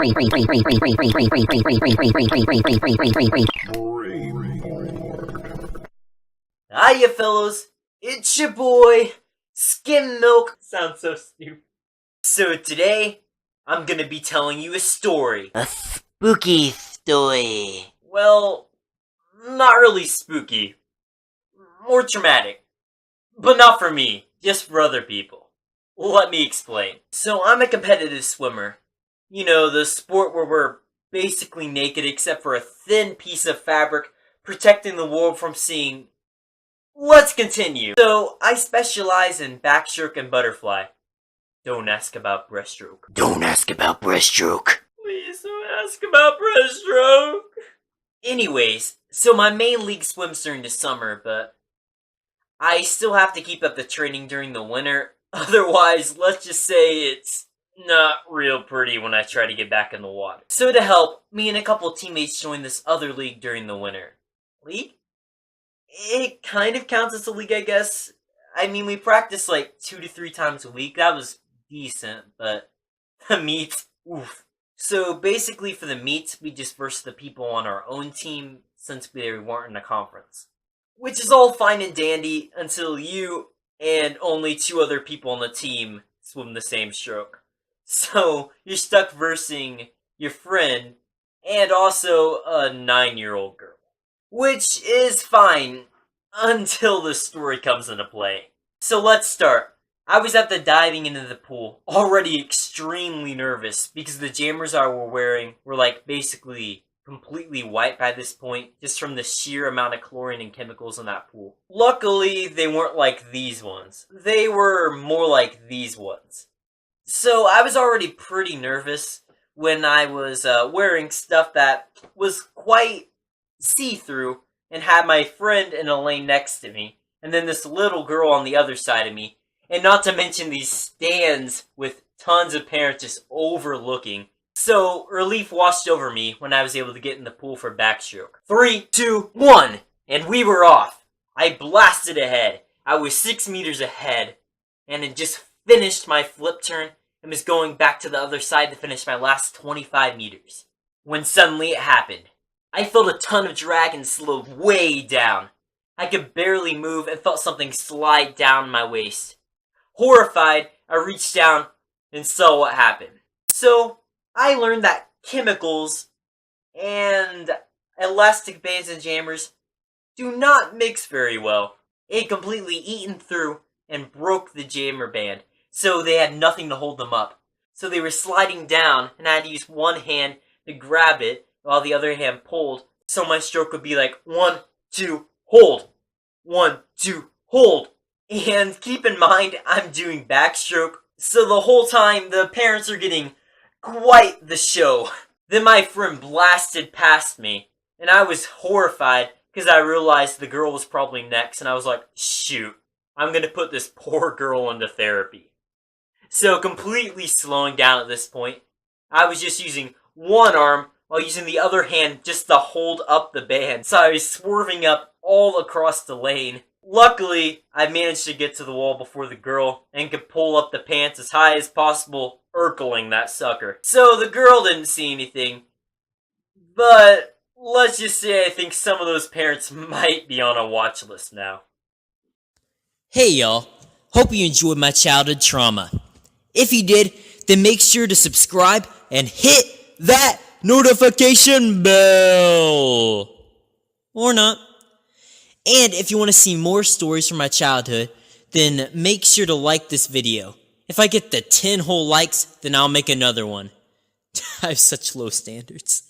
Hiya fellows, it's your boy, Skim Milk. Sounds so stupid. So today, I'm gonna be telling you a story. A spooky story. Well, not really spooky. More traumatic. But not for me, just for other people. Let me explain. So I'm a competitive swimmer. You know, the sport where we're basically naked except for a thin piece of fabric protecting the world from seeing. Let's continue. So, I specialize in backstroke and butterfly. Don't ask about breaststroke. Don't ask about breaststroke. Please don't ask about breaststroke. Anyways, so my main league swims during the summer, but I still have to keep up the training during the winter. Otherwise, let's just say it's not real pretty when I try to get back in the water. So to help, me and a couple teammates joined this other league during the winter. League? It kind of counts as a league, I guess. I mean, we practice like 2 to 3 times a week. That was decent, but the meets, oof. So basically for the meets, we just verse the people on our own team since we weren't in a conference. Which is all fine and dandy until you and only 2 other people on the team swim the same stroke. So you're stuck versing your friend and also a 9-year-old girl. Which is fine, until the story comes into play. So let's start. I was at the diving into the pool, already extremely nervous, because the jammers I were wearing were like basically completely white by this point, just from the sheer amount of chlorine and chemicals in that pool. Luckily, they weren't like these ones. They were more like these ones. So I was already pretty nervous when I was wearing stuff that was quite see-through and had my friend in a lane next to me, and then this little girl on the other side of me, and not to mention these stands with tons of parents just overlooking. So relief washed over me when I was able to get in the pool for backstroke. 3, 2, 1, and we were off. I blasted ahead. I was 6 meters ahead, and had just finished my flip turn and was going back to the other side to finish my last 25 meters. When suddenly it happened. I felt a ton of drag and slowed way down. I could barely move and felt something slide down my waist. Horrified, I reached down and saw what happened. So, I learned that chemicals and elastic bands and jammers do not mix very well. It completely eaten through and broke the jammer band, so they had nothing to hold them up. So they were sliding down, and I had to use one hand to grab it, while the other hand pulled, so my stroke would be like 1, 2, hold. 1, 2, hold. And keep in mind, I'm doing backstroke, so the whole time the parents are getting quite the show. Then my friend blasted past me, and I was horrified because I realized the girl was probably next, and I was like, shoot, I'm gonna put this poor girl into therapy. So completely slowing down at this point, I was just using one arm while using the other hand just to hold up the band. So I was swerving up all across the lane. Luckily, I managed to get to the wall before the girl and could pull up the pants as high as possible, urkling that sucker. So the girl didn't see anything, but let's just say I think some of those parents might be on a watch list now. Hey y'all, hope you enjoyed my childhood trauma. If you did, then make sure to subscribe and hit that notification bell! Or not. And if you want to see more stories from my childhood, then make sure to like this video. If I get the 10 whole likes, then I'll make another one. I have such low standards.